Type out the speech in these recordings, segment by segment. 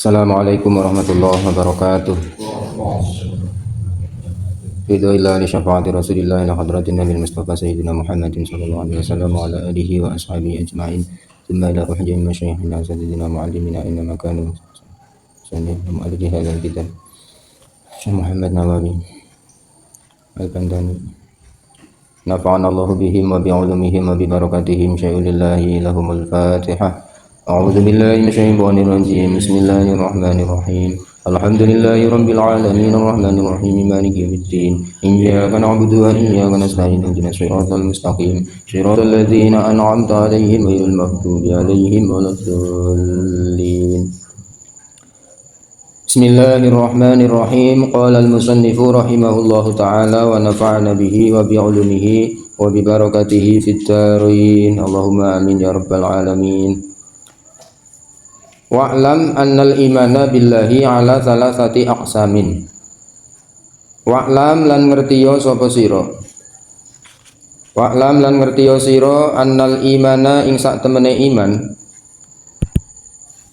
Assalamualaikum warahmatullahi wabarakatuh. Bid'illah li syafaati Rasulillah ila hadratin Nabi Mustafa Sayyidina Muhammadin sallallahu alaihi wasallam wa ala alihi wa ashabihi ajma'in. Thumma ila ruhjin masyayikhina sayyidina muallimina inna makanu sayyidina mu'allifi hadzal kitab Syekh Muhammad Nawawi Al-Bandani. Nafa'ana Allahu bihim wa bi'ulumihim wa bi barakatihim syai'ulillahi lahumul Fatihah. A'udzu billahi minasyaitonir rajim. Bismillahirrahmanirrahim. Alhamdulillahi rabbil alamin arrahmanir rahim maliki yaumiddin. Iyyaka na'budu wa iyyaka nasta'in ihdinas siratal mustaqim siratal ladzina an'amta 'alaihim ghairil maghdubi 'alaihim waladdallin. Bismillahirrahmanirrahim. Qala al-musannifu rahimahullahu ta'ala wa nafa'ana bihi wa bi'ulumihi wa bi barakatihi fid dharain. Allahumma amin ya rabbal alamin. Wa'lam annal imana billahi ala salasati aqsamin. Wa'lam lan ngertiyo sapa sira. Wa'lam lan ngertiyo sira annal imana ing sak temene iman.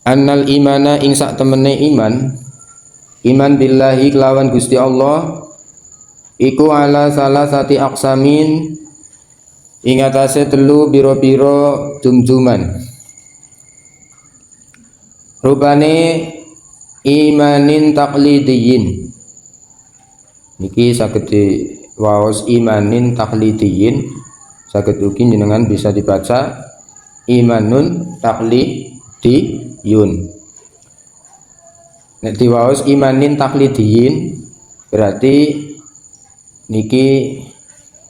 Annal imana ing sak temene iman. Iman billahi kelawan Gusti Allah iku ala salasati aqsamin ing atase telu pira-pira dumduman. Rupane imanin taqlidiyin. Niki saged waos imanin taqlidiyin, saged ugi jenengan bisa dibaca imanun taqlidiyun. Nek diwaos imanin taqlidiyin berarti niki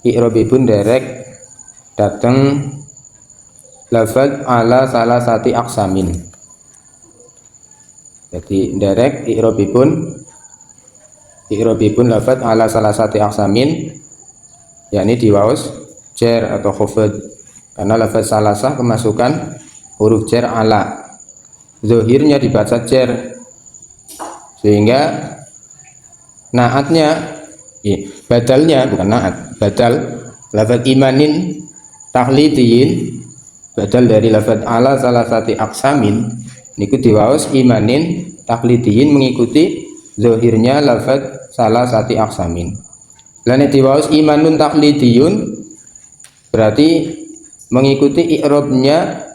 i'rabipun derek dateng lafaz ala salasati aqsamin. Jadi derek i'rabipun lafaz ala salasati aqsamin, yakni diwaos jar atau khafad, karena lafaz salasah kemasukan huruf jar ala, zahirnya dibaca jar, sehingga naatnya badalnya bukan naat, badal lafaz imanin taqlidiyin badal dari lafaz ala salasati aqsamin niku diwaos imanin taqlidiyin mengikuti zahirnya lafaz salasati aqsamin. Lan diwaos imanun taqlidiyun berarti mengikuti i'rabnya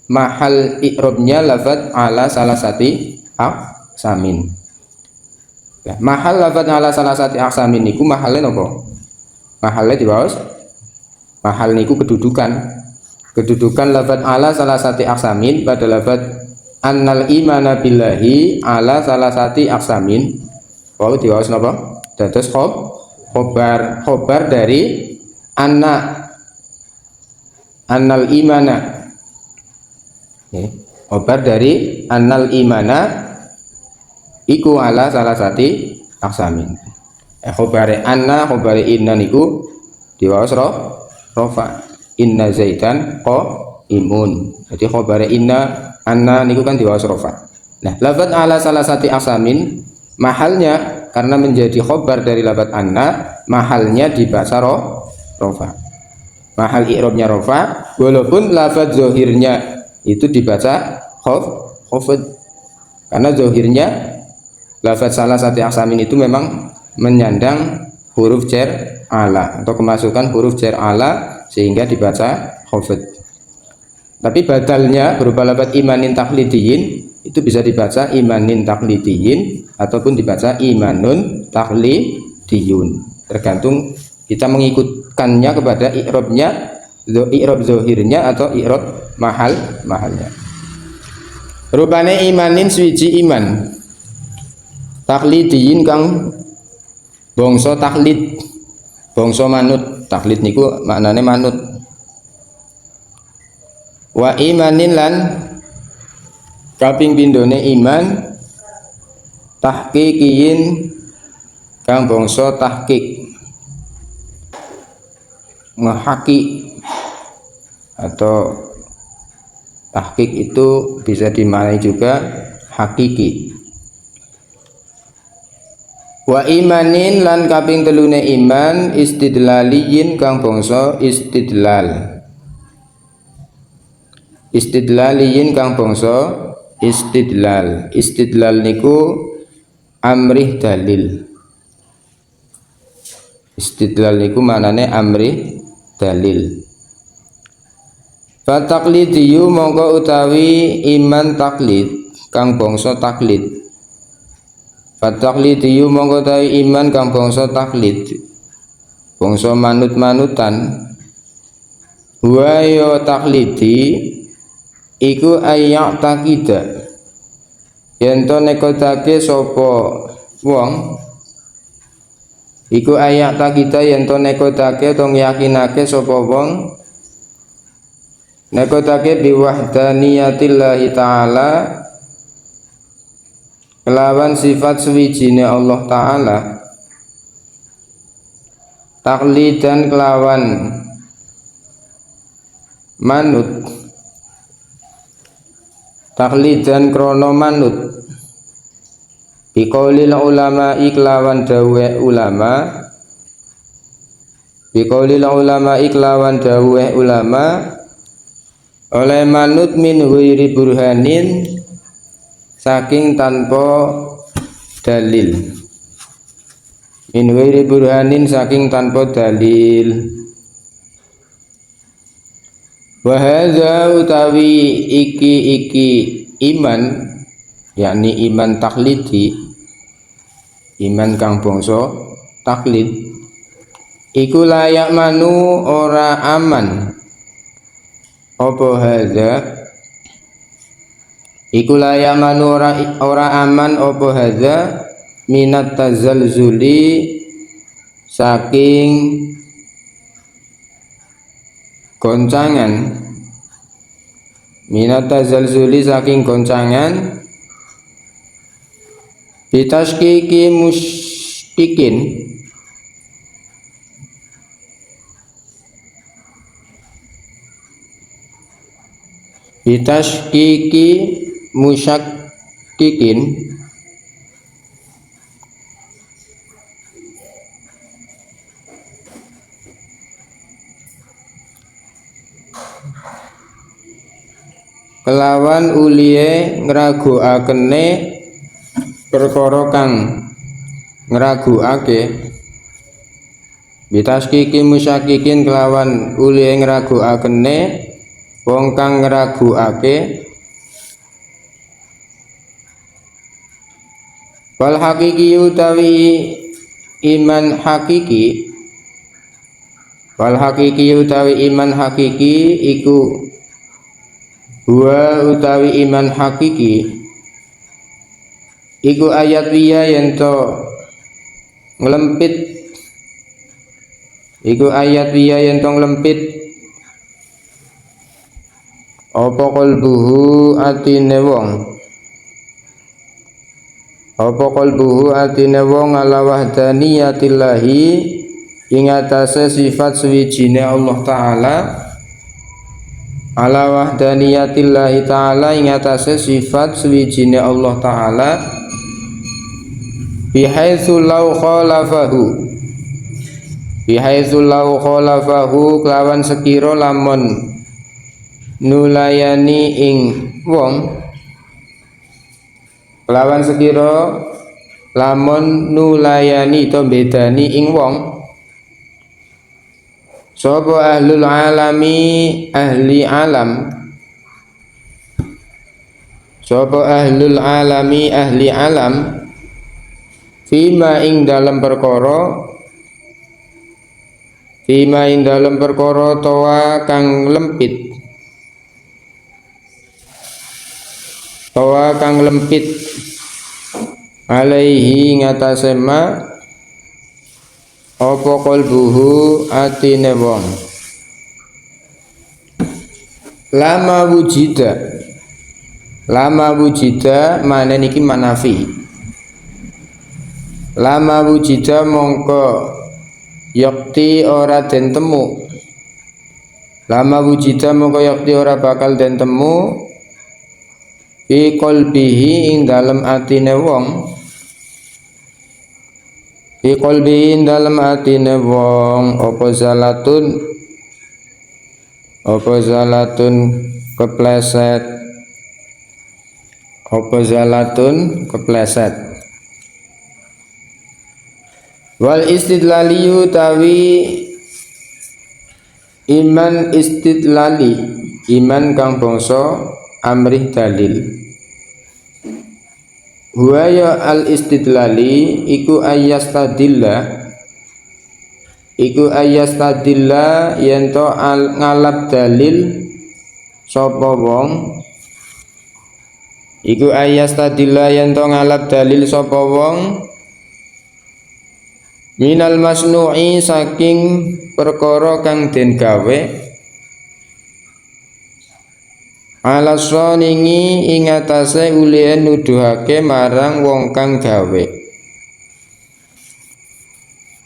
mahal i'rabnya lafaz ala salasati aqsamin. Ya, mahal lafaz ala salasati aqsamin niku mahale napa? Mahale diwaos mahal niku kedudukan lafaz ala salasati aqsamin pada lafaz annal imana billahi ala salasati aqsamin. Wau diwaos napa? Dados khobar dari annal imana. Khobar dari annal imana iku ala salasati aqsamin. Khobare anna khobare inna niku diwaos rofa. Inna zaidan imun. Jadi khobare inna anna niku kan diwaos rofa. Nah, lafaz ala salasati aqsamin mahalnya karena menjadi khobar dari lafaz anna, mahalnya dibaca rofa. Mahal i'rabnya rofa, walaupun lafaz zahirnya itu dibaca khafad. Karena zahirnya lafaz salasati aqsamin itu memang menyandang huruf jar ala atau kemasukan huruf jar ala sehingga dibaca khafad. Tapi badalnya berupa lafaz imanin taqlidiyin itu bisa dibaca imanin taqlidiyin ataupun dibaca imanun taqlidiyun, tergantung kita mengikutkannya kepada i'rab zahirnya atau i'rab mahalnya. Rupane imanin suwiji iman taqlidiyin kang bangsa taklid, bangsa manut. Taklid niku maknane manut. Wa imanin lan kaping pindhone iman tahqiqiyin kang bangsa tahqiq ngehaki atau tahqiq itu bisa dimaknai juga hakiki. Wa imanin lan kaping telune iman istidlaliyin kang bangsa istidlal. Istidlaliyin kang bangsa istidlal. Istidlal niku amrih dalil. Istidlal niku manane amrih dalil. Fa taqlidiyu mongko utawi iman taklid kang bangsa taklid. Fataqlidiyu mongko utawi iman kang bangsa taklid bangsa manut-manutan wa ya taklidi iku ayak takida yen to nekodake sapa wong iku ayak takida yen to nekodake to yakinake sapa wong nekodake biwahdaniyatillahi ta'ala kelawan sifat suwijine Allah Ta'ala taklidan kelawan manut taklidan krono manut biqaulil ulama iklawan dawe ulama biqaulil ulama iklawan dawe ulama oleh manut min ghairi burhanin saking tanpa dalil min ghairi burhanin saking tanpa dalil wa hadza utawi iki iman yakni iman taklidi iman kang bangsa taklid iku layak manu ora aman apa hadza iku layak manu ora aman apa hadza minat tazalzuli saking goncangan minat tazalzuli saking goncangan bitashkiki musykikin bitashkiki musyakkikin kelawan uliye ngraguakene perkara kang ngraguake bitaskiki musyakikin kelawan uliye ngraguakene wong kang ngraguake wal hakiki utawi iman hakiki wal hakiki utawi iman hakiki iku wa utawi iman hakiki iku ayat wiya yento nglempit iku ayat wiya yento nglempit apa qalbuhu atine wong apa qalbuhu atine wong ala wahdaniyatillahi ing atase sifat suwijine Allah Ta'ala ala wahdaniyatillahi ta'ala ing atase sifat suwijine Allah Ta'ala bihaitsu law khalafahu kelawan sekira lamun nulayani ing wong kelawan sekira lamun nulayani to bedani ing wong sapa ahlul alami ahli alam sapa ahlul alami ahli alam fima ing dalam perkara toa kang lempit alaihi ngatasé ma apa qalbuhu atine wong lama wujida Lama wujida mana niki manafi. Lama wujida mongko yakti ora den temu. Lama wujida mongko yakti ora bakal den temu fi qalbihi ing dalem atine wong. Fi qalbihi ing dalem atine wong apa zalatun kepleset. Apa zalatun kepleset. Wal istidlali tawi iman istidlali iman kang bangsa amrih dalil. Huwa ya al istidlali iku ayastadilla yento ngalap dalil sapa wong. Iku ayastadilla yento ngalap dalil sapa wong minal masnu'i saking perkara kang den gawe ala soningi ing atase ulian nuduhake marang wong kang gawe.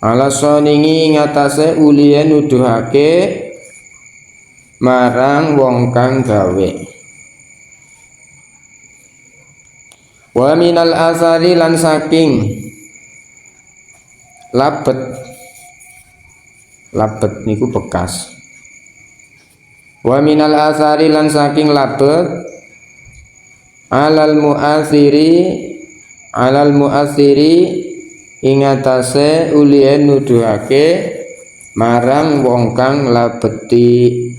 Ala soningi ing atase ulian nuduhake marang wong kang gawe. Wa minal asari lan saking labet niku bekas. Wa minal asari lan saking labet alal muasiri ing atase ulien nuduhake marang wong kang labeti.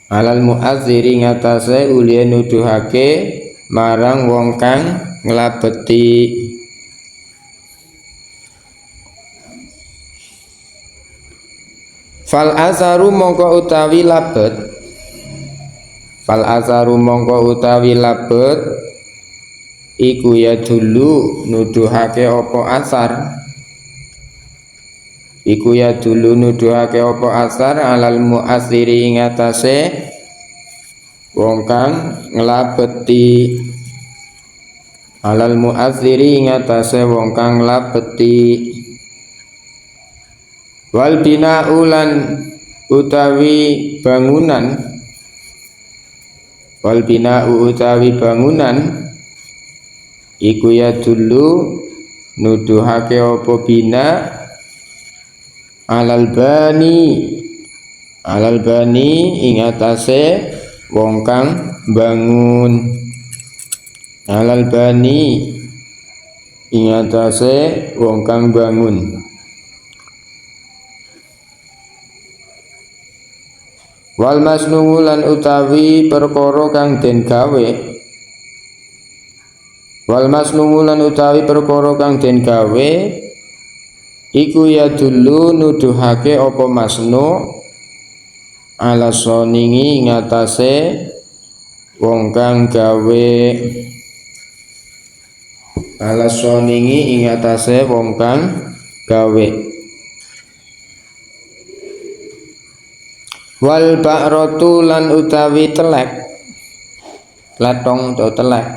Alal muasiri ing atase ulien nuduhake marang wong kang nglabeti. Fal asaru mongko utawi labet. Fal asaru mongko utawi labet iku ya dulu nuduhake apa asar. Iku ya dulu nuduhake apa asar alal muasiri ing atase wong kang nglabeti. Alal muasiri ing atase wong kang nglabeti. Wal bina'u lan utawi bangunan. Wal bina'u utawi bangunan iku ya dulu nuduhake apa bina alal bani ing atase wong kang bangun. Alal bani ing atase wong kang bangun. Wal masnuu lan utawi perkara kang den gawe. Wal masnuu lan utawi perkara kang den gawe iku ya dulu nuduhake apa masnu ala soningi ngatasé wong kang gawe. Ala soningi ngatasé wong kang gawe. Wal ba'ratu lan utawi telek. Tletong atau telek.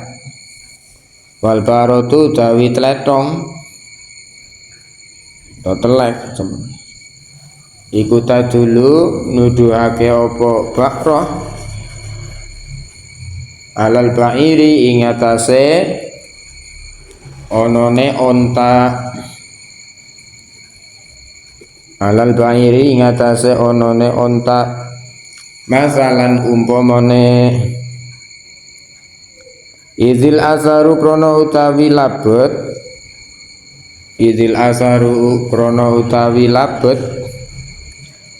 Wal ba'ratu utawi tletong atau telek. Iku dulu nuduhake apa bakroh alal ba'iri ing atase onone onta. Alal ba'iri ing atase onone onta. Masalan umpamane izil asaru krono utawi labet. Izil asaru krono utawi labet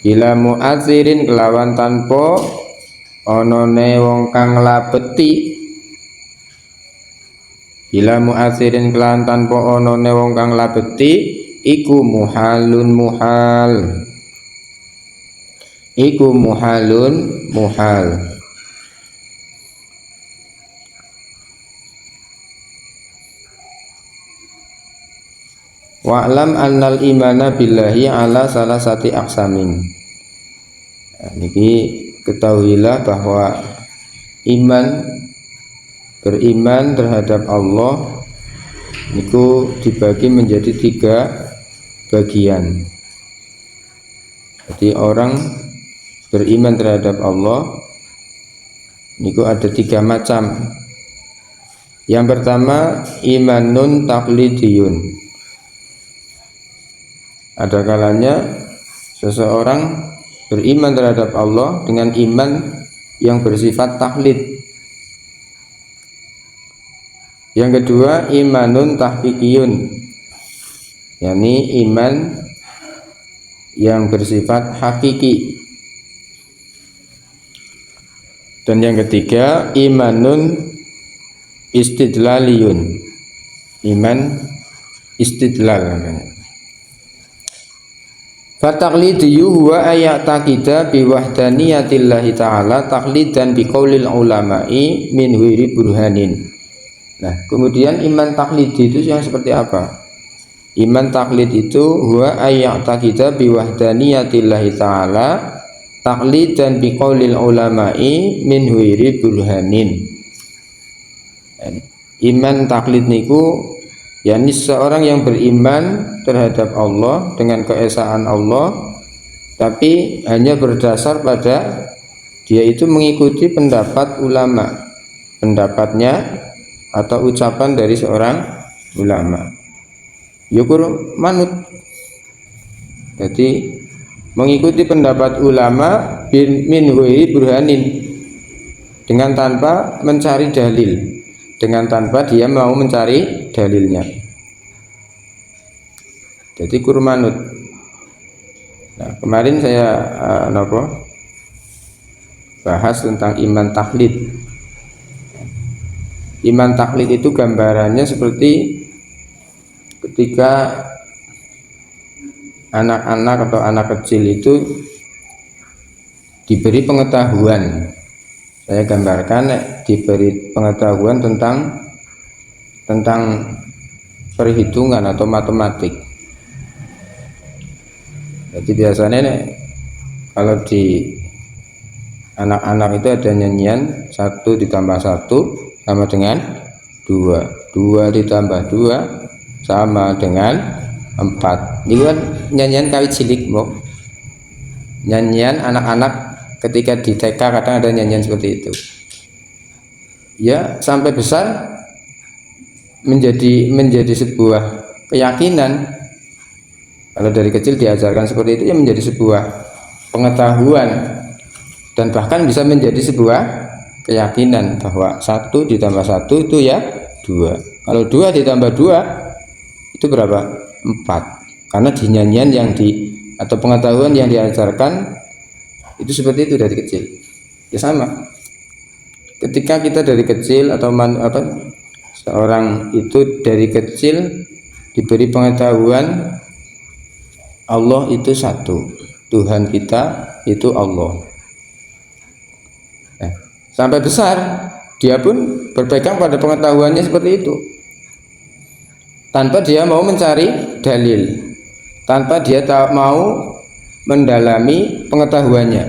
bila mu'azirin kelawan tanpa onone wong kang labeti. Bila mu'azirin kelawan tanpa onone wong kang labeti iku muhalun muhal. Iku muhalun muhal. Wa'lam annal imana billahi ala salasati aqsamin. Niki ketahuilah bahwa iman beriman terhadap Allah itu dibagi menjadi 3 bagian. Jadi orang beriman terhadap Allah itu ada 3 macam. Yang pertama imanun taqlidiyun. Ada kalanya seseorang beriman terhadap Allah dengan iman yang bersifat taklid. Yang kedua imanun tahqiqiyun, yakni iman yang bersifat hakiki. Dan yang ketiga imanun istidlaliyun, iman istidlal namanya. Fataqlidiyu huwa ayataqida biwahdaniyatillahi ta'ala taqlidan biqaulil ulama'i min huiri burhanin. Nah, kemudian iman taklidi itu yang seperti apa? Iman taklid itu huwa ayya'taqida biwahdaniyatillahi ta'ala taqlidan biqaulil ulama'i min huiri burhanin. Iman taklid niku yakni seorang yang beriman terhadap Allah dengan keesaan Allah, tapi hanya berdasar pada dia itu mengikuti pendapat ulama, pendapatnya atau ucapan dari seorang ulama. Yukur manut. Jadi mengikuti pendapat ulama min huiri burhanin, dengan tanpa mencari dalil, dengan tanpa dia mau mencari dalilnya. Jadi kurmanut. Nah, kemarin saya bahas tentang iman taklid. Iman taklid itu gambarannya seperti ketika anak-anak atau anak kecil itu diberi pengetahuan. Saya gambarkan diberi pengetahuan tentang perhitungan atau matematik. Jadi biasanya kalau di anak-anak itu ada nyanyian 1 ditambah 1 sama dengan 2, 2 ditambah 2 sama dengan 4. Ini kan nyanyian kawit cilik, Mbok. Nyanyian anak-anak ketika di TK kadang ada nyanyian seperti itu. Ya, sampai besar menjadi sebuah keyakinan. Kalau dari kecil diajarkan seperti itu, ya menjadi sebuah pengetahuan dan bahkan bisa menjadi sebuah keyakinan bahwa 1 ditambah 1 itu ya 2. Kalau 2 ditambah 2 itu berapa? 4. Karena di nyanyian yang atau pengetahuan yang diajarkan itu seperti itu dari kecil. Ya sama. Ketika kita dari kecil atau seorang itu dari kecil diberi pengetahuan Allah itu satu, Tuhan kita itu Allah. Sampai besar dia pun berpegang pada pengetahuannya seperti itu, tanpa dia mau mencari dalil, tanpa dia mau mendalami pengetahuannya.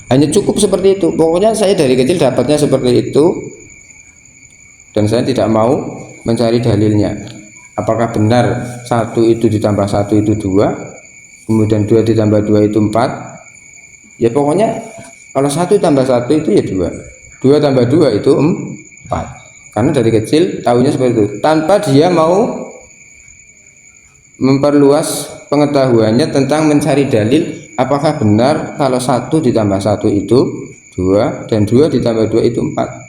Hanya cukup seperti itu. Pokoknya saya dari kecil dapatnya seperti itu dan saya tidak mau mencari dalilnya. Apakah benar 1 itu ditambah 1 itu 2, kemudian 2 ditambah 2 itu 4? Ya pokoknya kalau 1 tambah 1 itu ya 2, 2 tambah 2 itu 4. Karena dari kecil tahunya seperti itu, tanpa dia mau memperluas pengetahuannya tentang mencari dalil. Apakah benar kalau 1 ditambah 1 itu 2 dan 2 ditambah 2 itu 4?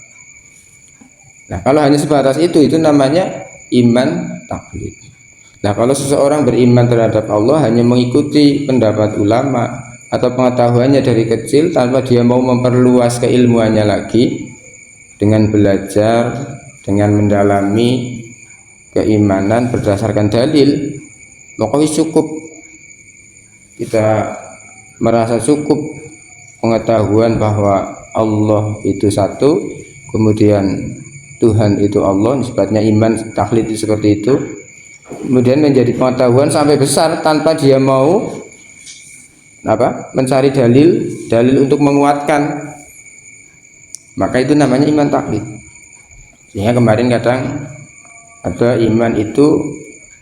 Nah, kalau hanya sebatas itu namanya iman taklid. Nah, kalau seseorang beriman terhadap Allah hanya mengikuti pendapat ulama atau pengetahuannya dari kecil tanpa dia mau memperluas keilmuannya lagi dengan belajar, dengan mendalami keimanan berdasarkan dalil, maka cukup, kita merasa cukup pengetahuan bahwa Allah itu satu, kemudian Tuhan itu Allah, nisbatnya iman taklid itu seperti itu, kemudian menjadi pengetahuan sampai besar tanpa dia mau mencari dalil untuk menguatkan, maka itu namanya iman taklid. Sehingga kemarin kadang ada iman itu,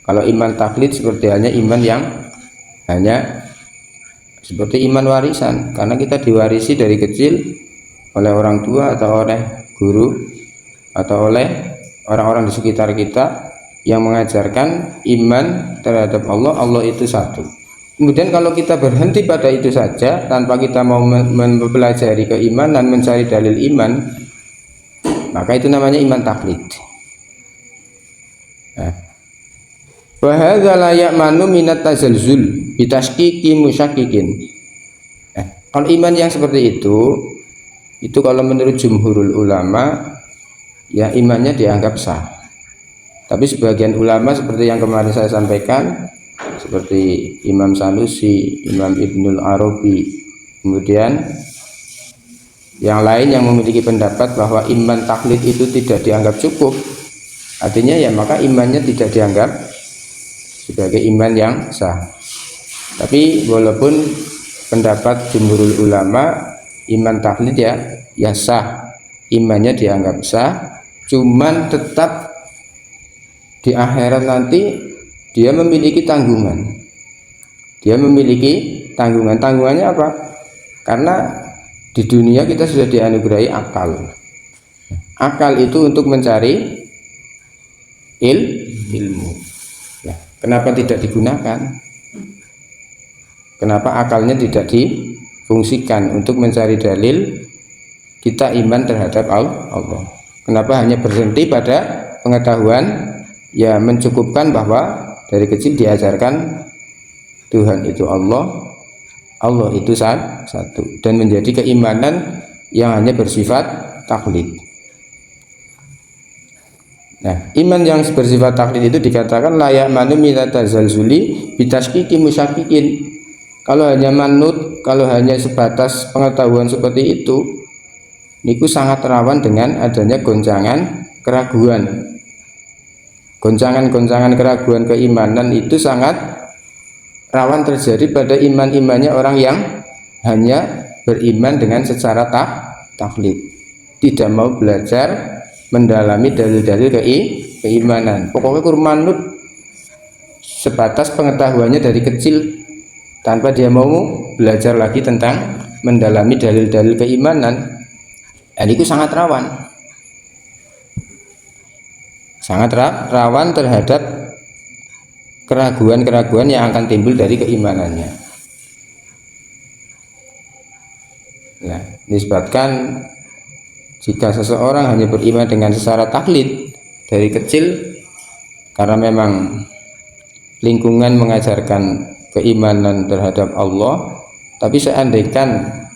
kalau iman taklid seperti hanya iman yang hanya seperti iman warisan, karena kita diwarisi dari kecil oleh orang tua atau oleh guru atau oleh orang-orang di sekitar kita yang mengajarkan iman terhadap Allah, Allah itu satu. Kemudian kalau kita berhenti pada itu saja tanpa kita mau mempelajari keimanan, mencari dalil iman, maka itu namanya iman taklid. Wa hadza la ya'manu minat tazalzul bitashkiki musyakikin. Kalau iman yang seperti itu kalau menurut jumhurul ulama ya imannya dianggap sah. Tapi sebagian ulama seperti yang kemarin saya sampaikan, seperti Imam Sanusi, Imam Ibnul Arabi, kemudian yang lain yang memiliki pendapat bahwa iman taklid itu tidak dianggap cukup, artinya ya maka imannya tidak dianggap sebagai iman yang sah. Tapi walaupun pendapat jumhurul ulama iman taklid ya sah, imannya dianggap sah, cuman tetap di akhirat nanti dia memiliki tanggungan. Dia memiliki tanggungan. Tanggungannya apa? Karena di dunia kita sudah dianugerahi akal. Akal itu untuk mencari ilmu. Ya, kenapa tidak digunakan? Kenapa akalnya tidak difungsikan untuk mencari dalil kita iman terhadap Allah? Kenapa hanya berhenti pada pengetahuan? Ya mencukupkan bahwa dari kecil diajarkan Tuhan itu Allah, Allah itu satu, dan menjadi keimanan yang hanya bersifat taklid. Nah, iman yang bersifat taklid itu dikatakan layak manu minat tazalzuli bitashkiki musyakikin. Kalau hanya manut, kalau hanya sebatas pengetahuan seperti itu, niku sangat rawan dengan adanya goncangan keraguan. Goncangan-goncangan keraguan keimanan itu sangat rawan terjadi pada iman-imannya orang yang hanya beriman dengan secara taklid, tidak mau belajar mendalami dalil-dalil keimanan. Pokoknya kurmanut sebatas pengetahuannya dari kecil tanpa dia mau belajar lagi tentang mendalami dalil-dalil keimanan. Dan itu sangat rawan. Sangat rawan terhadap keraguan-keraguan yang akan timbul dari keimanannya. Nah, disebabkan jika seseorang hanya beriman dengan secara taklid dari kecil karena memang lingkungan mengajarkan keimanan terhadap Allah, tapi seandainya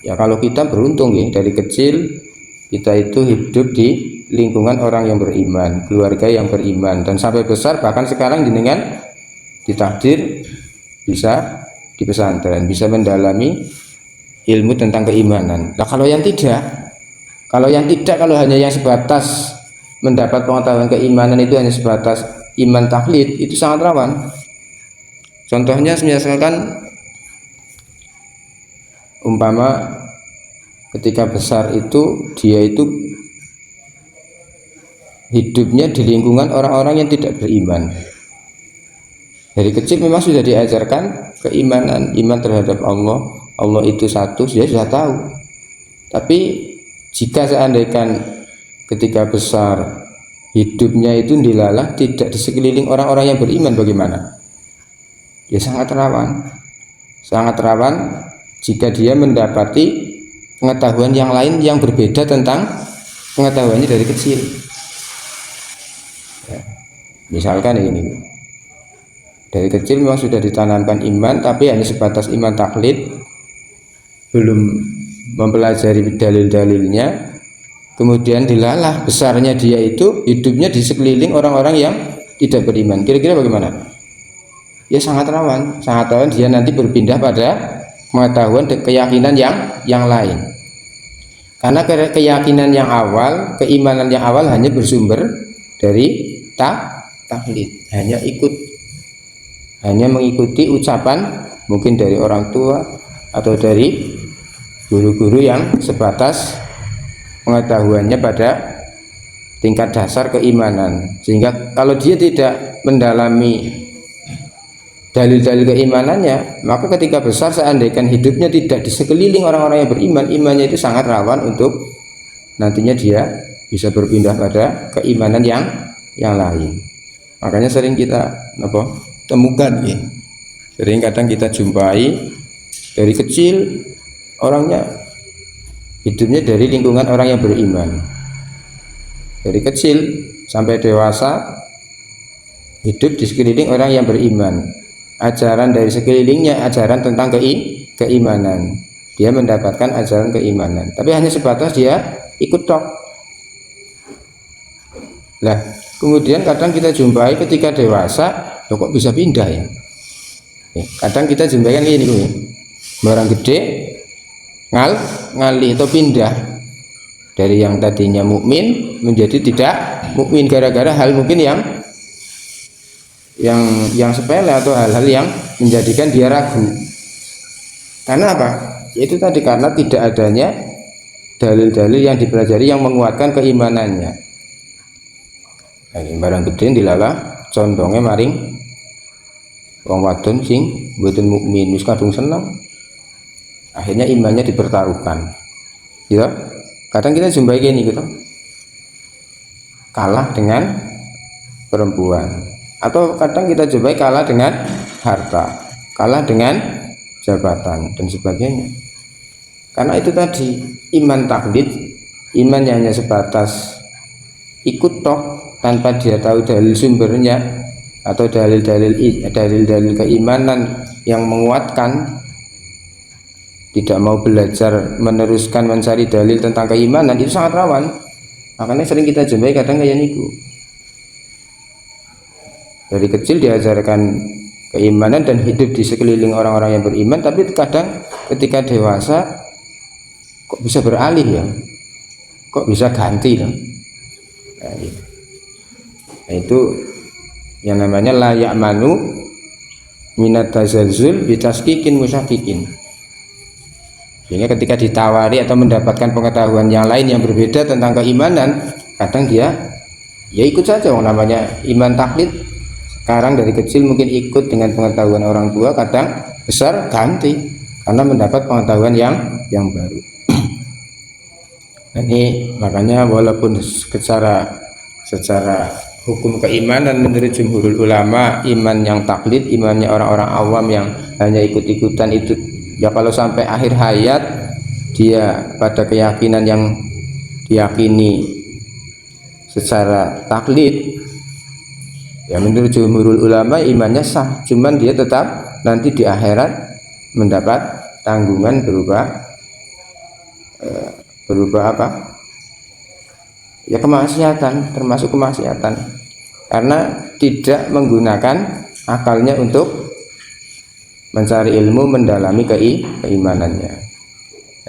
ya kalau kita beruntung ya dari kecil kita itu hidup di lingkungan orang yang beriman, keluarga yang beriman, dan sampai besar bahkan sekarang jenengan ditakdir bisa di pesantren, bisa mendalami ilmu tentang keimanan. Nah, kalau yang tidak, kalau hanya yang sebatas mendapat pengetahuan keimanan itu hanya sebatas iman taklid, itu sangat rawan. Contohnya misalkan umpama ketika besar itu dia itu hidupnya di lingkungan orang-orang yang tidak beriman. Dari kecil memang sudah diajarkan keimanan, iman terhadap Allah, Allah itu satu, dia sudah tahu. Tapi jika seandainya ketika besar hidupnya itu dilalah tidak di sekeliling orang-orang yang beriman, bagaimana? Ya sangat rawan jika dia mendapati pengetahuan yang lain yang berbeda tentang pengetahuannya dari kecil. Ya, misalkan ini dari kecil memang sudah ditanamkan iman, tapi hanya sebatas iman taklid, belum mempelajari dalil-dalilnya, kemudian dilalah besarnya dia itu hidupnya di sekeliling orang-orang yang tidak beriman. Kira-kira bagaimana? Ya sangat rawan dia nanti berpindah pada pengetahuan dan keyakinan yang lain. Karena keyakinan yang awal, keimanan yang awal hanya bersumber dari taklid, hanya mengikuti ucapan mungkin dari orang tua atau dari guru-guru yang sebatas pengetahuannya pada tingkat dasar keimanan, sehingga kalau dia tidak mendalami dalil-dalil keimanannya, maka ketika besar seandainya hidupnya tidak di sekeliling orang-orang yang beriman, imannya itu sangat rawan untuk nantinya dia bisa berpindah pada keimanan yang lain. Makanya sering kita temukan ya. Sering kadang kita jumpai dari kecil orangnya hidupnya dari lingkungan orang yang beriman. Dari kecil sampai dewasa hidup di sekeliling orang yang beriman. Ajaran dari sekelilingnya ajaran tentang keimanan. Dia mendapatkan ajaran keimanan. Tapi hanya sebatas dia ikut tok. Nah, kemudian kadang kita jumpai ketika dewasa, kok bisa pindah ya? Kadang kita jumpai kan ini, orang gede ngalih atau pindah dari yang tadinya mukmin menjadi tidak mukmin gara-gara hal mungkin yang sepele atau hal-hal yang menjadikan dia ragu. Karena apa? Yaitu tadi karena tidak adanya dalil-dalil yang dipelajari yang menguatkan keimanannya. Barang gede dilala condongnya maring wong wadon sing mboten mukmin wis kadung seneng. Akhirnya imannya dipertaruhkan. Gitu. Kadang kita jumpai gini gitu. Kalah dengan perempuan. Atau kadang kita jumpai kalah dengan harta, kalah dengan jabatan dan sebagainya. Karena itu tadi iman taklid, iman yang hanya sebatas ikut tok tanpa dia tahu dalil sumbernya atau dalil-dalil keimanan yang menguatkan, tidak mau belajar meneruskan mencari dalil tentang keimanan, itu sangat rawan. Makanya sering kita jumpai kadang kayak niku. Dari kecil diajarkan keimanan dan hidup di sekeliling orang-orang yang beriman, tapi kadang ketika dewasa kok bisa beralih ya, kok bisa ganti ya. Nah, itu yang namanya layak manu minat tazalzul bitaskikin musyakikin. Sehingga ketika ditawari atau mendapatkan pengetahuan yang lain yang berbeda tentang keimanan, kadang dia ya ikut saja. Namanya iman taklid, sekarang dari kecil mungkin ikut dengan pengetahuan orang tua, kadang besar ganti karena mendapat pengetahuan yang baru. Ini makanya walaupun secara hukum keimanan menurut jumhurul ulama, iman yang taklid, imannya orang-orang awam yang hanya ikut-ikutan itu, ya kalau sampai akhir hayat dia pada keyakinan yang diyakini secara taklid, ya menurut jumhurul ulama imannya sah, cuman dia tetap nanti di akhirat mendapat tanggungan berupa apa? Ya kemaksiatan, termasuk kemaksiatan, karena tidak menggunakan akalnya untuk mencari ilmu, mendalami keimanannya.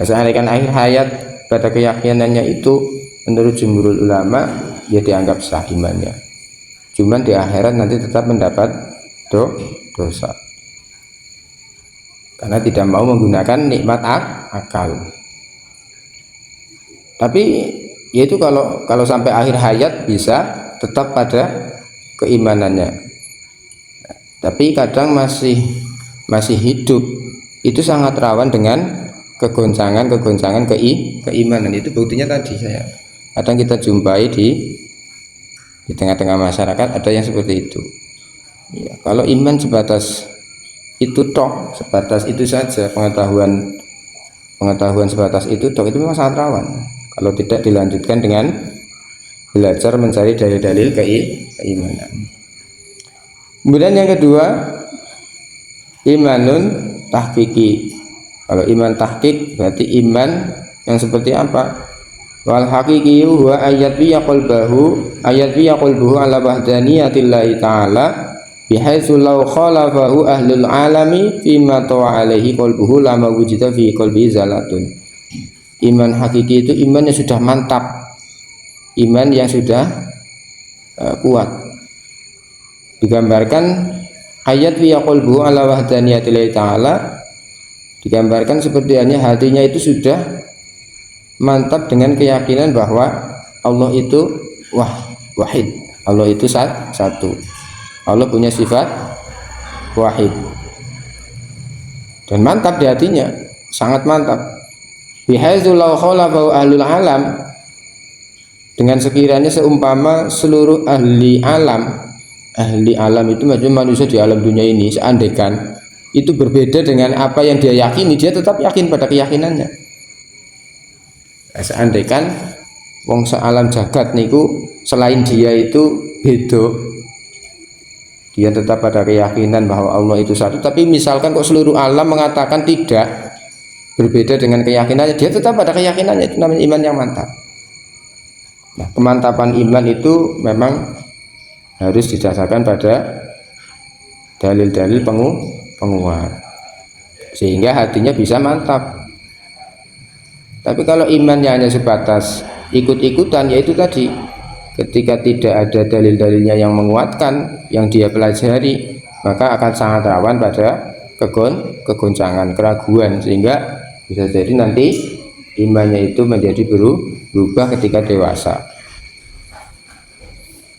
Ya, seandainya akhir hayat pada keyakinannya itu menurut jumhurul ulama ya dianggap sah imannya, cuman di akhirat nanti tetap mendapat dosa karena tidak mau menggunakan nikmat akal. Tapi yaitu kalau sampai akhir hayat bisa tetap pada keimanannya. Tapi kadang masih hidup itu sangat rawan dengan kegoncangan keimanan. Itu buktinya tadi saya kadang kita jumpai di tengah-tengah masyarakat ada yang seperti itu. Ya, kalau iman sebatas itu tok, sebatas itu saja, pengetahuan sebatas itu tok, itu memang sangat rawan kalau tidak dilanjutkan dengan belajar mencari dalil-dalil keimanan. Kemudian yang kedua, imanun tahqiqi. Kalau iman tahqiq berarti iman yang seperti apa? Wal haqiqi huwa ayat fi qalbuhu ala wahdaniyatillahi ta'ala bihaitsu law khalafahu ahlul alami fima tawa alaihi qalbuhu lama wujida fi qalbi zalatun. Iman hakiki itu iman yang sudah mantap, iman yang sudah kuat. Digambarkan ayat fi qalbuhu ala wahdaniyatillahi ta'ala, digambarkan seperti hanya hatinya itu sudah mantap dengan keyakinan bahwa Allah itu wahid. Allah itu satu. Allah punya sifat wahid. Dan mantap di hatinya, sangat mantap. Bihaitsu law khalafa ahlul alam, dengan sekiranya seumpama seluruh ahli alam itu maksudnya manusia di alam dunia ini, seandainya itu berbeda dengan apa yang dia yakini, dia tetap yakin pada keyakinannya. Seandainya wong sealam jagat niku selain dia itu beda, dia tetap pada keyakinan bahwa Allah itu satu. Tapi misalkan kok seluruh alam mengatakan tidak, berbeda dengan keyakinannya, dia tetap pada keyakinannya, itu namanya iman yang mantap. Nah, kemantapan iman itu memang harus didasarkan pada dalil-dalil penguat, sehingga hatinya bisa mantap. Tapi kalau imannya hanya sebatas ikut-ikutan, yaitu tadi, ketika tidak ada dalil-dalilnya yang menguatkan yang dia pelajari, maka akan sangat rawan pada kegoncangan, keraguan, sehingga bisa jadi nanti imannya itu menjadi berubah ketika dewasa.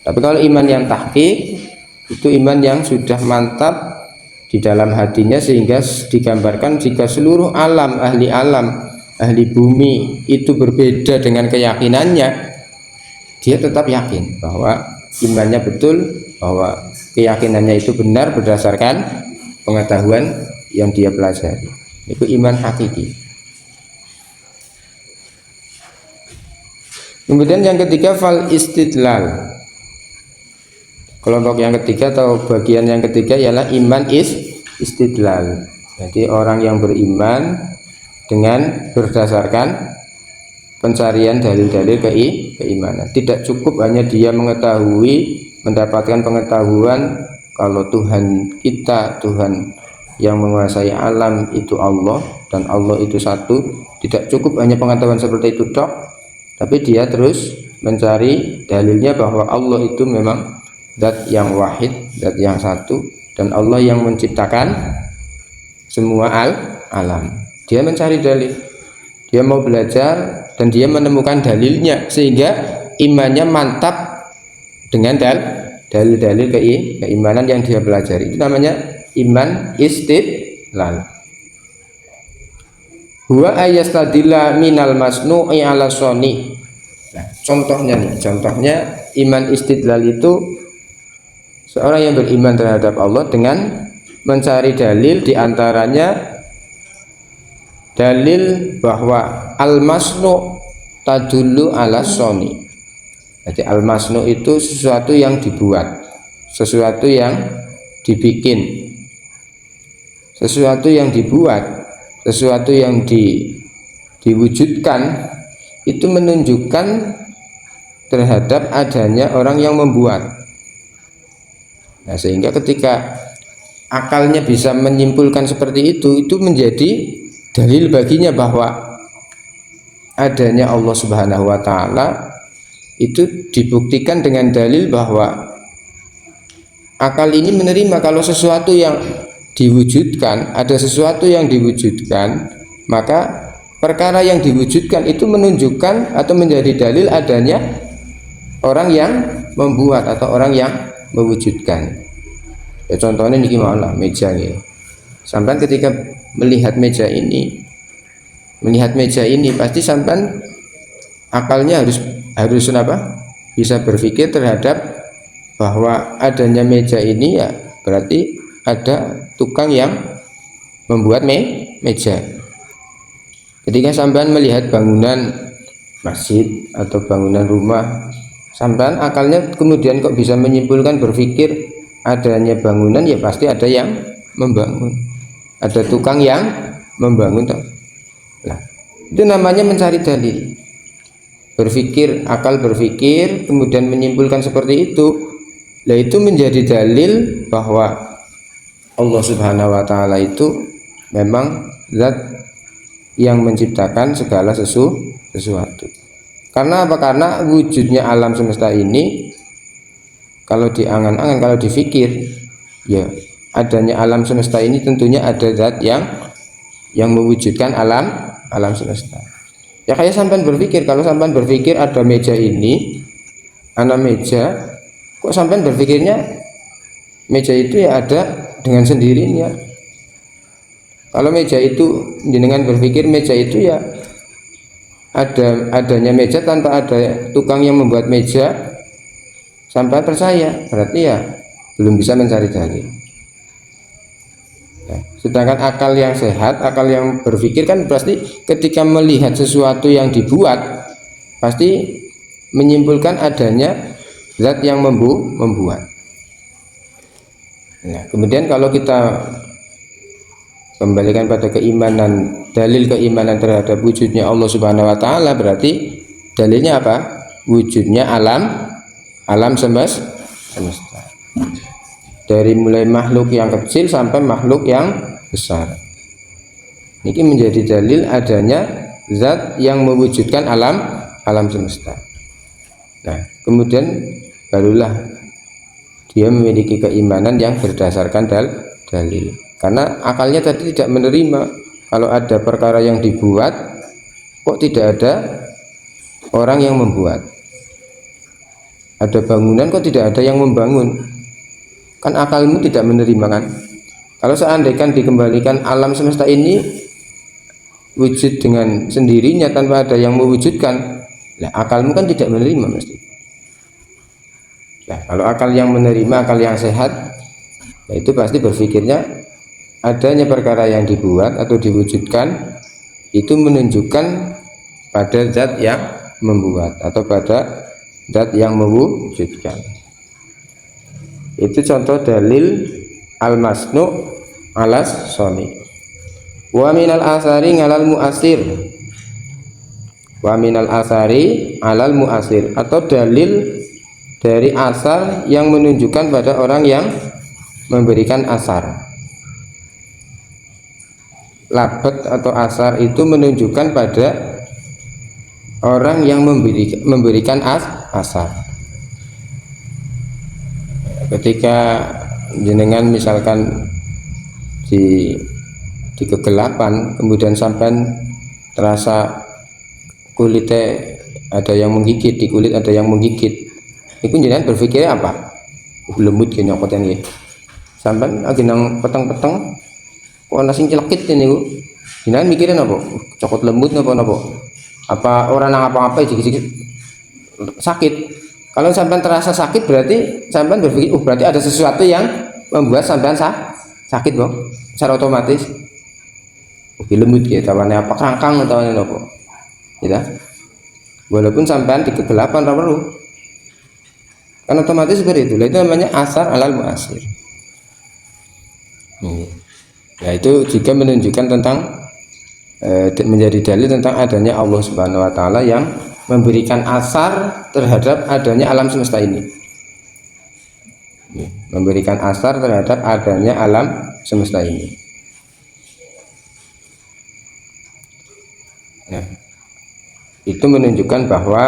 Tapi kalau iman yang tahqiq, itu iman yang sudah mantap di dalam hatinya, sehingga digambarkan jika seluruh alam, ahli bumi itu berbeda dengan keyakinannya, dia tetap yakin bahwa imannya betul, bahwa keyakinannya itu benar berdasarkan pengetahuan yang dia pelajari. Itu iman hakiki. Kemudian yang ketiga, fal istidlal. Kelompok yang ketiga atau bagian yang ketiga ialah iman istidlal. Jadi orang yang beriman dengan berdasarkan pencarian dalil-dalil keimanan. Tidak cukup hanya dia mengetahui, mendapatkan pengetahuan kalau Tuhan kita, Tuhan yang menguasai alam itu Allah, dan Allah itu satu. Tidak cukup hanya pengetahuan seperti itu tok, tapi dia terus mencari dalilnya bahwa Allah itu memang zat yang wahid, zat yang satu, dan Allah yang menciptakan semua alam. Dia mencari dalil, dia mau belajar, dan dia menemukan dalilnya, sehingga imannya mantap dengan dalil-dalil keimanan yang dia pelajari. Itu namanya iman istidlal. Huwa ayastadilla minal masnu'i ala soni. Nah, contohnya iman istidlal itu seorang yang beriman terhadap Allah dengan mencari dalil, diantaranya dalil bahwa al-masnu' tadullu ala soni. Jadi al-masnu' itu sesuatu yang dibuat, sesuatu yang dibikin, sesuatu yang dibuat, sesuatu yang diwujudkan, itu menunjukkan terhadap adanya orang yang membuat. Nah, sehingga ketika akalnya bisa menyimpulkan seperti itu menjadi dalil baginya bahwa adanya Allah Subhanahu wa Ta'ala. Itu dibuktikan dengan dalil bahwa akal ini menerima kalau sesuatu yang diwujudkan, ada sesuatu yang diwujudkan, maka perkara yang diwujudkan itu menunjukkan atau menjadi dalil adanya orang yang membuat atau orang yang mewujudkan. Ya, contohnya niki malah meja ini. Sampai ketika melihat meja ini pasti sampai akalnya harus apa? Bisa berpikir terhadap bahwa adanya meja ini, ya berarti ada tukang yang membuat meja. Ketika sampean melihat bangunan masjid atau bangunan rumah, sampean akalnya kemudian kok bisa menyimpulkan, berpikir adanya bangunan, ya pasti ada yang membangun, ada tukang yang membangun. Nah, itu namanya mencari dalil, berpikir, akal berpikir kemudian menyimpulkan seperti itu. Nah, itu menjadi dalil bahwa Allah Subhanahu wa Ta'ala itu memang zat yang menciptakan segala sesuatu. Karena apa? Karena wujudnya alam semesta ini, kalau diangan-angan, kalau dipikir, ya adanya alam semesta ini tentunya ada zat yang mewujudkan alam semesta. Ya kayak sampean berpikir, kalau sampean berpikir ada meja ini, ana meja, kok sampean berpikirnya meja itu ya ada dengan sendirinya. Kalau meja itu jenengan berpikir meja itu ya adanya meja tanpa ada tukang yang membuat meja, sampai percaya berarti ya belum bisa mencari dalil. Nah, sedangkan akal yang sehat, akal yang berpikir kan pasti ketika melihat sesuatu yang dibuat pasti menyimpulkan adanya zat yang membuat. Nah, kemudian kalau kita kembalikan pada keimanan, dalil keimanan terhadap wujudnya Allah Subhanahu wa taala, berarti dalilnya apa? Wujudnya alam semesta. Dari mulai makhluk yang kecil sampai makhluk yang besar. Ini menjadi dalil adanya zat yang mewujudkan alam semesta. Nah, kemudian barulah dia memiliki keimanan yang berdasarkan dalil. Karena akalnya tadi tidak menerima kalau ada perkara yang dibuat kok tidak ada orang yang membuat. Ada bangunan kok tidak ada yang membangun. Kan akalmu tidak menerima kan. Kalau seandainya dikembalikan alam semesta ini wujud dengan sendirinya tanpa ada yang mewujudkan, nah, akalmu kan tidak menerima mesti. Nah, kalau akal yang menerima, akal yang sehat, nah itu pasti berpikirnya adanya perkara yang dibuat atau diwujudkan itu menunjukkan pada zat yang membuat atau pada zat yang mewujudkan. Itu contoh dalil al-masnu' alas soni. Wa minal asari ngalal muasir. Wa minal asari alal muasir, atau dalil dari asar yang menunjukkan pada orang yang memberikan asar. Labat atau asar itu menunjukkan pada orang yang memberikan asar. Ketika jenengan misalkan di kegelapan, kemudian sampai terasa kulitnya ada yang menggigit, di kulit ada yang menggigit, itu jenengan berpikirnya apa? Lemut gini nyokot ini, sampai lagi nang peteng-peteng, kok nasi celekit ini, jenengan mikirin apa? Cokot lembut apa orang nang apa-apa sedikit sakit. Kalau sampean terasa sakit berarti sampean berpikir, berarti ada sesuatu yang membuat sampean sakit, Bang. Secara otomatis. Lembut gitu, tawane apa kerangkang atau apa. Gitu. Walaupun sampean di kegelapan ora perlu. Kan otomatis seperti itu. Itu namanya asar alal muasir. Ya, itu juga menunjukkan tentang menjadi dalil tentang adanya Allah Subhanahu wa taala yang memberikan asar terhadap adanya alam semesta ini. Memberikan asar terhadap adanya alam semesta ini. Nah, itu menunjukkan bahwa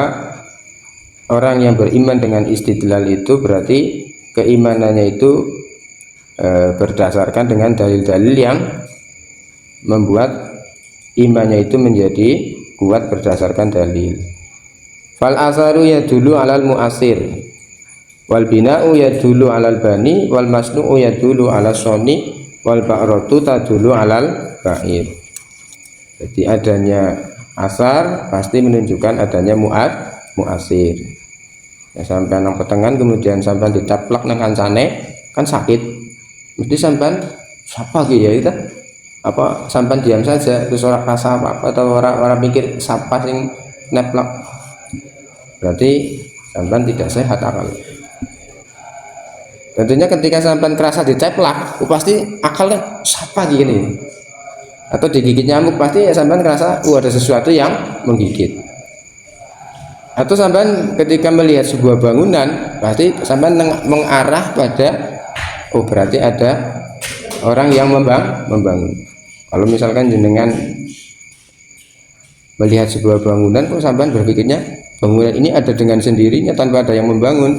orang yang beriman dengan istidlal itu berarti keimanannya itu berdasarkan dengan dalil-dalil yang membuat imannya itu menjadi kuat berdasarkan dalil. Fal asaru yadulu alal muasir, wal bina'u yadulu alal bani, wal masnu'u yadulu alal soni, wal ba'ratu tadulu alal ba'ir. Jadi adanya asar pasti menunjukkan adanya muasir. Ya, sampai nang petengan kemudian sampai ditaplak nang kancane kan sakit. Mesti sampai siapa gitu ya kita? Apa sampai diam saja terus orang rasa apa atau orang mikir siapa sing neplak? Berarti sampean tidak sehat akal. Tentunya ketika sampean kerasa diceplak, pasti akal kan siapa gini. Atau digigit nyamuk pasti ya sampean kerasa ada sesuatu yang menggigit. Atau sampean ketika melihat sebuah bangunan, pasti sampean mengarah pada berarti ada orang yang membangun. Kalau misalkan jenengan melihat sebuah bangunan, kok sampean berpikirnya bangunan ini ada dengan sendirinya tanpa ada yang membangun.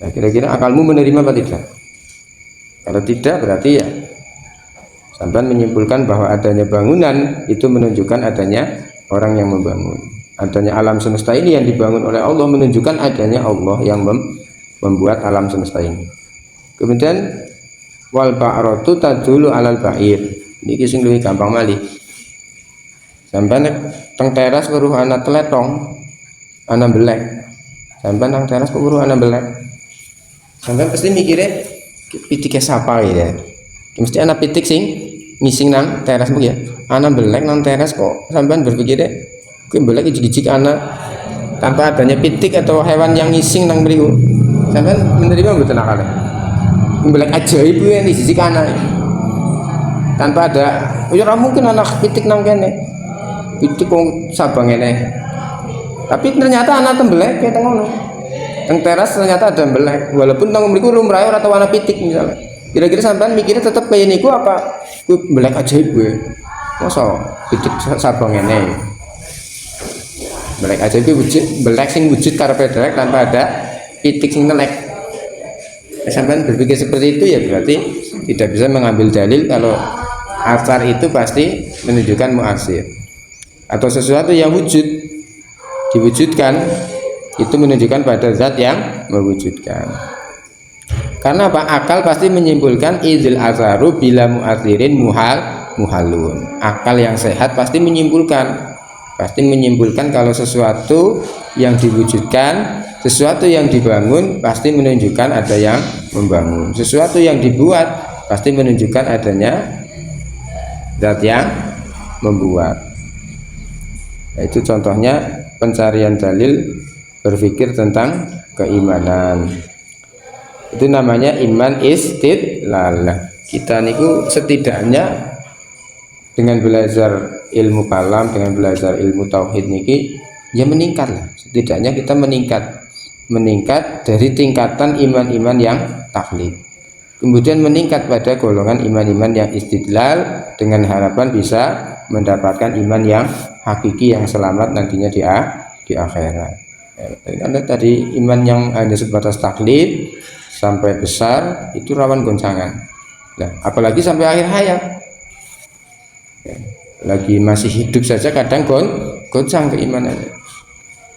Nah, kira-kira akalmu menerima apa tidak? Kalau tidak berarti ya sampean menyimpulkan bahwa adanya bangunan itu menunjukkan adanya orang yang membangun. adanya alam semesta ini yang dibangun oleh Allah menunjukkan adanya Allah yang membuat alam semesta ini. Kemudian wal ba'ratu tadulu alal ba'ir. Niki sing luwih gampang malih. Sampai teng teras weruh ana teletong, ana belek. Sampai nang teras kok weruh ana belek. Sampai pasti mikirnya pitike sapa ya. Mesti ana pitik sing ngising nang teras mbok ya. Ana belek nang teras kok sampean berpikirnya kuwi belek ijik-ijik ana tanpa adanya pitik atau hewan yang ngising nang mriku. Sampean menerima mboten akal. Belek ajaib kuwi ijik ana. Tanpa ada ya mungkin anak pitik nang kene. Pitik kok sabang ngene. Tapi ternyata ana tembelek kayak ngono. Teng teras ternyata ada belek, walaupun nang mriku lumrah ora tau ana pitik misalnya. Kira-kira sampean mikirnya tetep kaya niku apa kuwi belek ajaib gue. Masa pitik sabang ngene. Belek ajaib wujud, belek sing wujud karepe dewek tanpa ada pitik sing nelek. Sampean berpikir seperti itu ya berarti tidak bisa mengambil dalil kalau asar itu pasti menunjukkan muasir. Atau sesuatu yang wujud diwujudkan itu menunjukkan pada zat yang mewujudkan. Karena apa? Akal pasti menyimpulkan idzil asaru bila mu'athirin muhalun. Akal yang sehat pasti menyimpulkan kalau sesuatu yang diwujudkan, sesuatu yang dibangun pasti menunjukkan ada yang membangun. Sesuatu yang dibuat pasti menunjukkan adanya zat yang membuat. Itu contohnya pencarian dalil berpikir tentang keimanan. Itu namanya iman istidlal. Kita niku setidaknya dengan belajar ilmu kalam, dengan belajar ilmu tauhid niki ya meningkat lah. Setidaknya kita meningkat dari tingkatan iman-iman yang taklid. Kemudian meningkat pada golongan iman-iman yang istidlal dengan harapan bisa mendapatkan iman yang hakiki yang selamat nantinya di akhirat. Karena tadi iman yang hanya sebatas taklid sampai besar itu rawan goncangan. Nah, apalagi sampai akhir hayat. Lagi masih hidup saja kadang goncang keimanannya.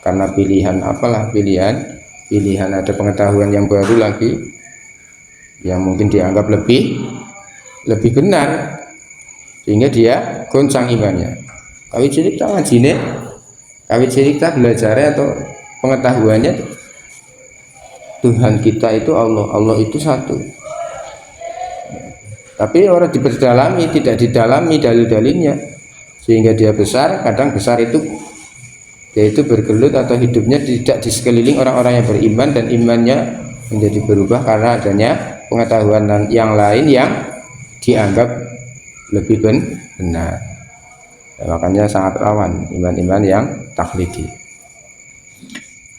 Karena pilihan pilihan ada pengetahuan yang baru lagi yang mungkin dianggap lebih benar sehingga dia goncang imannya. Kawit cilik tak ngajine, kawit cilik tak belajarnya atau pengetahuannya Tuhan kita itu Allah itu satu. Tapi orang tidak didalami dalil-dalilnya sehingga dia besar, kadang besar itu dia itu bergelut atau hidupnya tidak di sekeliling orang-orang yang beriman dan imannya menjadi berubah karena adanya pengetahuan yang lain yang dianggap lebih benar. Makanya sangat rawan iman-iman yang taklidi.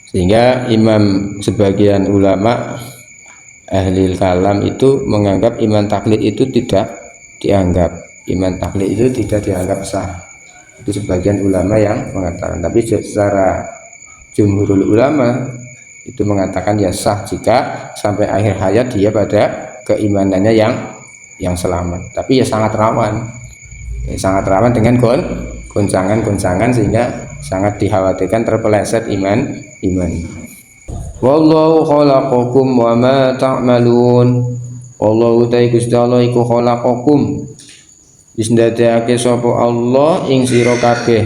Sehingga sebagian ulama ahli kalam itu menganggap iman taklid itu tidak dianggap sah. Itu sebagian ulama yang mengatakan. Tapi secara jumhurul ulama itu mengatakan ya sah jika sampai akhir hayat dia pada keimanannya yang selamat. Tapi ya sangat rawan dengan goncangan sehingga sangat dikhawatirkan terpeleset iman. Wallahu khalaqakum wa ma ta'malun. Wallahu ta'ala Gusti Allah iku khalaqakum. Wis ndadekake sapa Allah ing sira kabeh.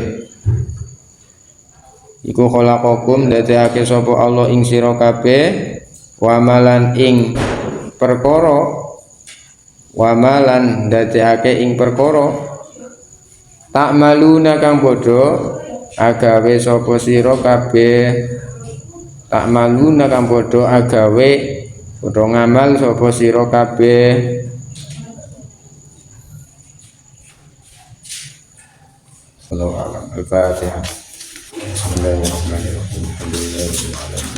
Iku khalaqakum ndadekake sapa Allah ing sira kabeh wa malan ing perkara ndadekake ing perkara ta'maluna kang padha agawe sapa sira kabeh. Ta'maluna kang padha agawe padha ngamal sapa sira kabeh. Allahu a'lam. Al-Fatihah. Bismillahirrahmanirrahim. Alhamdulillahirabbil alamin.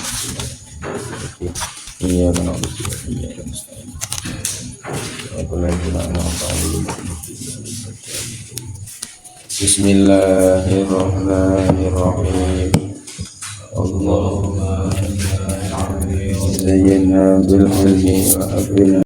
Iyyaka na'budu wa iyyaka nasta'in. Bismillahirrahmanirrahim. Allahumma zayyinna bil ilmi wa akrimna